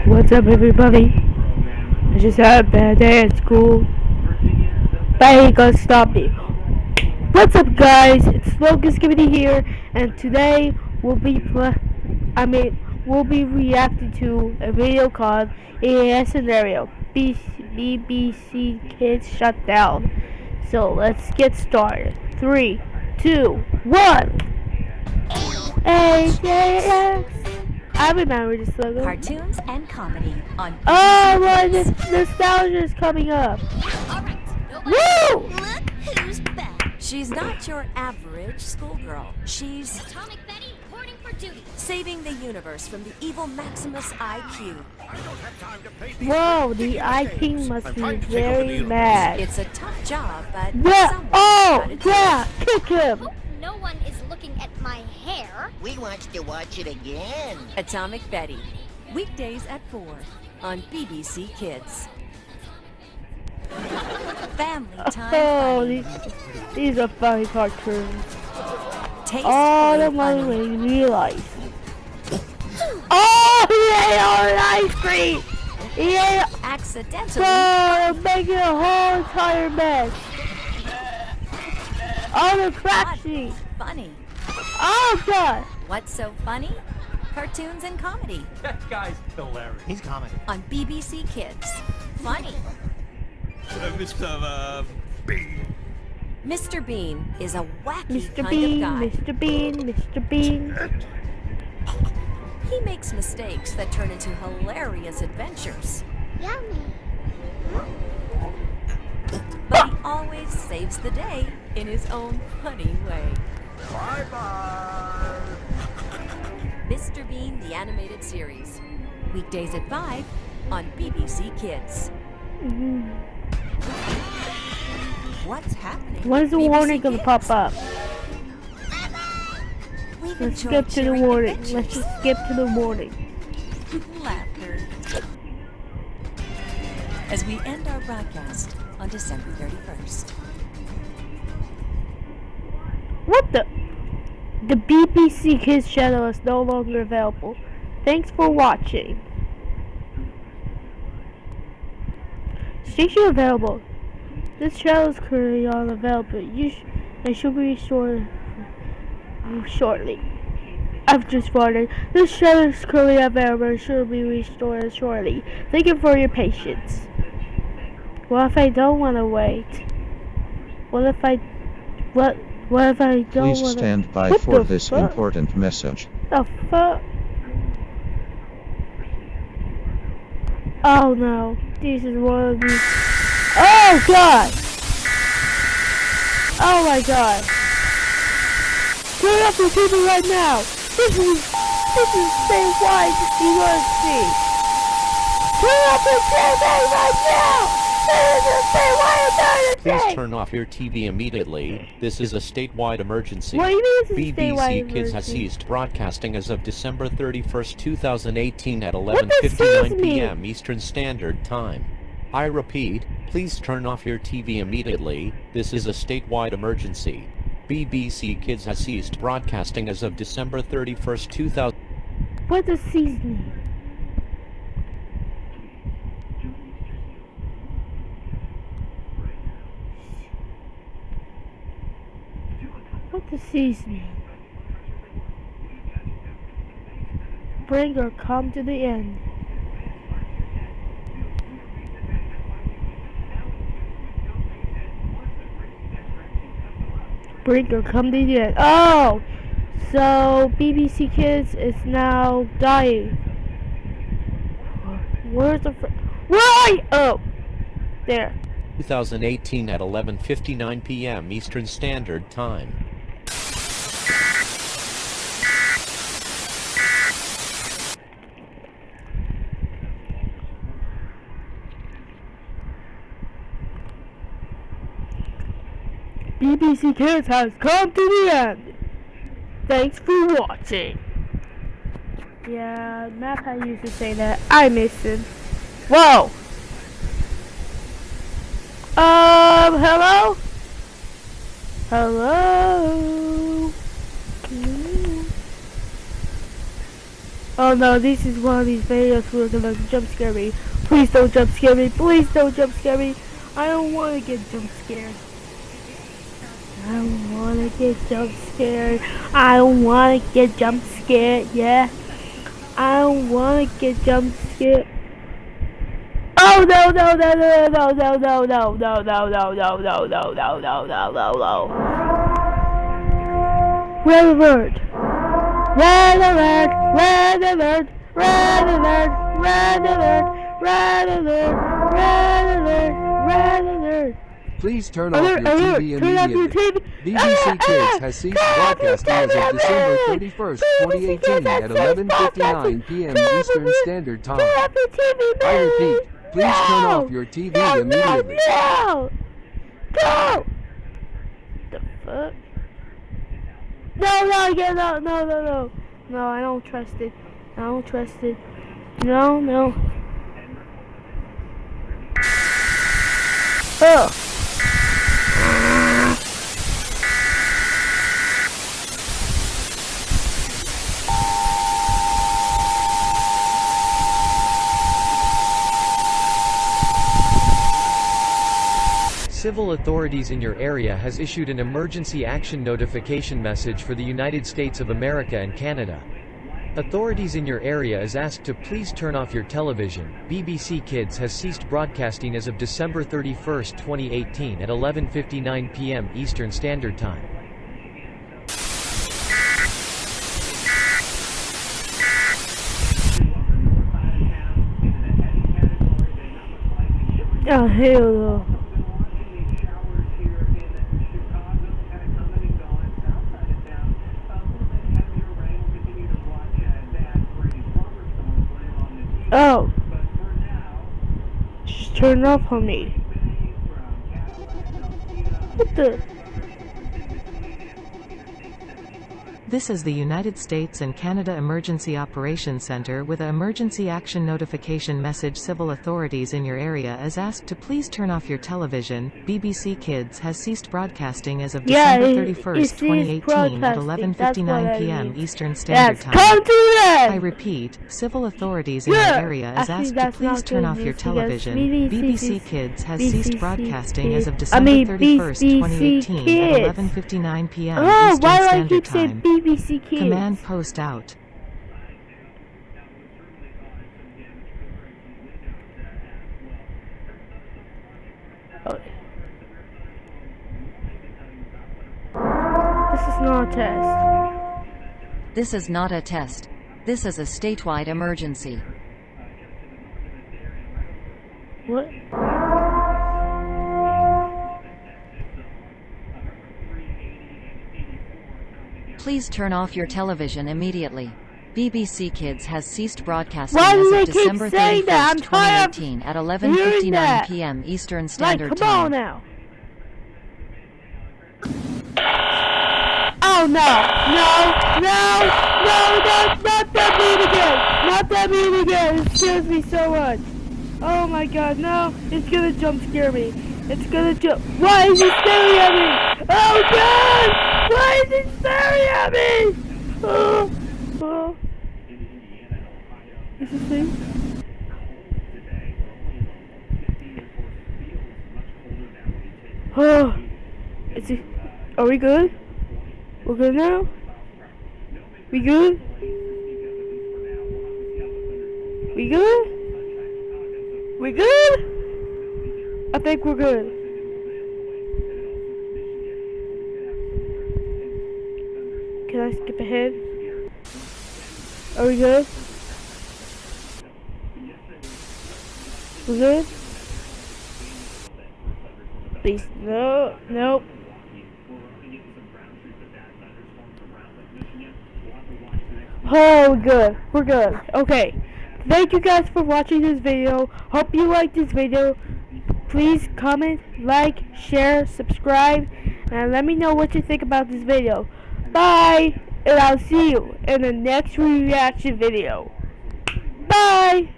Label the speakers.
Speaker 1: What's up, everybody? I just had a bad day at school, but I ain't gonna stop me. What's up, guys? It's Locust Skibidi here, and today we'll be reacting to a video called EAS Scenario, BBC Kids Shutdown. So let's get started. 3, 2, 1. EAS. I remember this logo.
Speaker 2: Cartoons and comedy on BBC
Speaker 1: Oh, well,
Speaker 2: Kids.
Speaker 1: this nostalgia is coming up.
Speaker 3: All right,
Speaker 1: Woo!
Speaker 3: look who's back.
Speaker 2: She's not your average schoolgirl. She's
Speaker 3: Atomic Betty reporting for duty.
Speaker 2: saving the universe from the evil Maximus IQ.
Speaker 1: Whoa, the I King must be very mad.
Speaker 2: It's a tough job, but
Speaker 1: Yeah,
Speaker 2: someone's
Speaker 1: oh,
Speaker 2: gotta do
Speaker 1: yeah,
Speaker 2: it.
Speaker 1: kick him.
Speaker 3: Hope no one is looking at my hair.
Speaker 4: We want to watch it again.
Speaker 2: Atomic Betty, weekdays at 4 on BBC Kids. Family time.
Speaker 1: Oh,
Speaker 2: funny.
Speaker 1: these are funny cartoons.
Speaker 2: Tastefully
Speaker 1: Oh, the one
Speaker 2: funny.
Speaker 1: we realize. Oh, he ate all the ice cream. He ate,
Speaker 2: Accidentally
Speaker 1: making a whole entire mess. Oh, the crack
Speaker 2: not
Speaker 1: sheet.
Speaker 2: funny.
Speaker 1: Oh, God.
Speaker 2: What's so funny? Cartoons and comedy
Speaker 5: That guy's hilarious.
Speaker 4: He's coming.
Speaker 2: on BBC Kids. Funny.
Speaker 5: Mr. Bean.
Speaker 2: Mr. Bean is a wacky
Speaker 1: Mr.
Speaker 2: kind
Speaker 1: Bean,
Speaker 2: of guy.
Speaker 1: Mr. Bean, Mr. Bean.
Speaker 2: He makes mistakes that turn into hilarious adventures,
Speaker 3: Yummy.
Speaker 2: but he always saves the day in his own funny way.
Speaker 5: Bye-bye.
Speaker 2: Mr. Bean, the animated series. Weekdays at 5 on BBC Kids. What's happening?
Speaker 1: When is the
Speaker 2: BBC
Speaker 1: warning gonna
Speaker 2: Kids?
Speaker 1: pop up?
Speaker 2: We've
Speaker 1: Let's
Speaker 2: enjoyed
Speaker 1: skip to the
Speaker 2: sharing
Speaker 1: warning.
Speaker 2: adventures.
Speaker 1: Let's just skip to the warning.
Speaker 2: Laughter. As we end our broadcast on December 31st.
Speaker 1: What the? The BBC Kids channel is no longer available. Thanks for watching. Station available. This channel is currently unavailable. It should be restored shortly. I've just wondered. This channel is currently available. It should be restored shortly. Thank you for your patience. What if I don't want to wait? What if I don't want to?
Speaker 6: Please stand by
Speaker 1: What
Speaker 6: for
Speaker 1: the
Speaker 6: this
Speaker 1: fuck?
Speaker 6: important message.
Speaker 1: The fuck? Oh no, this is one of these. Oh god! Oh my god! Turn up the TV right now! This is statewide emergency! Turn up the TV right now! This is statewide emergency!
Speaker 7: Please turn off your TV immediately. This is a statewide emergency.
Speaker 1: What do you mean this is a statewide
Speaker 7: BBC Kids has
Speaker 1: emergency?
Speaker 7: ceased broadcasting as of December 31st, 2018 at
Speaker 1: What does this
Speaker 7: 11:59
Speaker 1: mean?
Speaker 7: p.m. Eastern Standard Time. I repeat, please turn off your TV immediately. This is a statewide emergency. BBC Kids has ceased broadcasting as of December 31st, 2000.
Speaker 1: What does seize mean? What does seize mean? Bring or come to the end. Bring or come to the end. Oh! So BBC Kids is now dying. Where's the Right! Oh! There.
Speaker 7: 2018 at 11:59 p.m. Eastern Standard Time.
Speaker 1: BBC Kids has come to the end. Thanks for watching. Yeah, Matt used to say that. I miss him. Whoa! Hello? Hello? Oh no, this is one of these videos where they're gonna jump scare me. Please don't jump scare me. Please don't jump scare me. I don't want to get jump scared. I don't want to get jump scared. I don't want to get jump scared. Yeah. I don't want to get jump scared. Oh no no no no no no no no no no no no no no no no no no. Red alert! Red alert! Red alert! Red alert! Red alert! Red alert! Red alert! Red alert!
Speaker 6: Please turn off your TV immediately. BBC Kids has ceased broadcasting as of December 31st, 2018 at 11:59 p.m. Eastern Standard Time. I repeat, please turn off your TV immediately.
Speaker 1: No! Go! The fuck? No, no. No, I don't trust it. I don't trust it. No. Oh.
Speaker 8: Civil authorities in your area has issued an emergency action notification message for the United States of America and Canada. Authorities in your area is asked to please turn off your television. BBC Kids has ceased broadcasting as of December 31st, 2018 at 11:59 p.m. Eastern Standard Time.
Speaker 1: Oh, hell no. Oh, just turn it off on me. What the?
Speaker 9: This is the United States and Canada Emergency Operations Center with an emergency action notification message. Civil authorities in your area is asked to please turn off your television. BBC Kids has ceased broadcasting as of December 31st, 2018 at 11:59 p.m. Eastern Standard Time. I repeat, civil authorities in your area is asked to please turn off your television. BBC Kids has ceased broadcasting as of December 31st, 2018 at 11:59 p.m. Eastern Standard Time.
Speaker 1: BBC Kids.
Speaker 9: Command post out.
Speaker 1: Oh. This is not a test.
Speaker 2: This is not a test. This is a statewide emergency.
Speaker 1: What?
Speaker 2: Please turn off your television immediately. BBC Kids has ceased broadcasting
Speaker 1: Why
Speaker 2: as
Speaker 1: do
Speaker 2: of
Speaker 1: they
Speaker 2: December
Speaker 1: keep saying that?
Speaker 2: 31st,
Speaker 1: I'm tired
Speaker 2: 2018 at
Speaker 1: hearing
Speaker 2: 11:59
Speaker 1: that.
Speaker 2: p.m. Eastern
Speaker 1: Like,
Speaker 2: Standard
Speaker 1: come on
Speaker 2: Time.
Speaker 1: now. Oh no, not that meme again. Not that meme again. It scares me so much. Oh my god, no. It's gonna jump scare me. It's gonna jump. Why is it staring at me? Oh god! Why is it staring at me? Oh. Is this thing? Oh. Is it? Are we good? We're good now? We good? We good? We good? I think we're good. Can I skip ahead? Are we good? We good? Please, no, nope. Oh, we're good. We're good. Okay. Thank you guys for watching this video. Hope you liked this video. Please comment, like, share, subscribe, and let me know what you think about this video. Bye, and I'll see you in the next reaction video. Bye.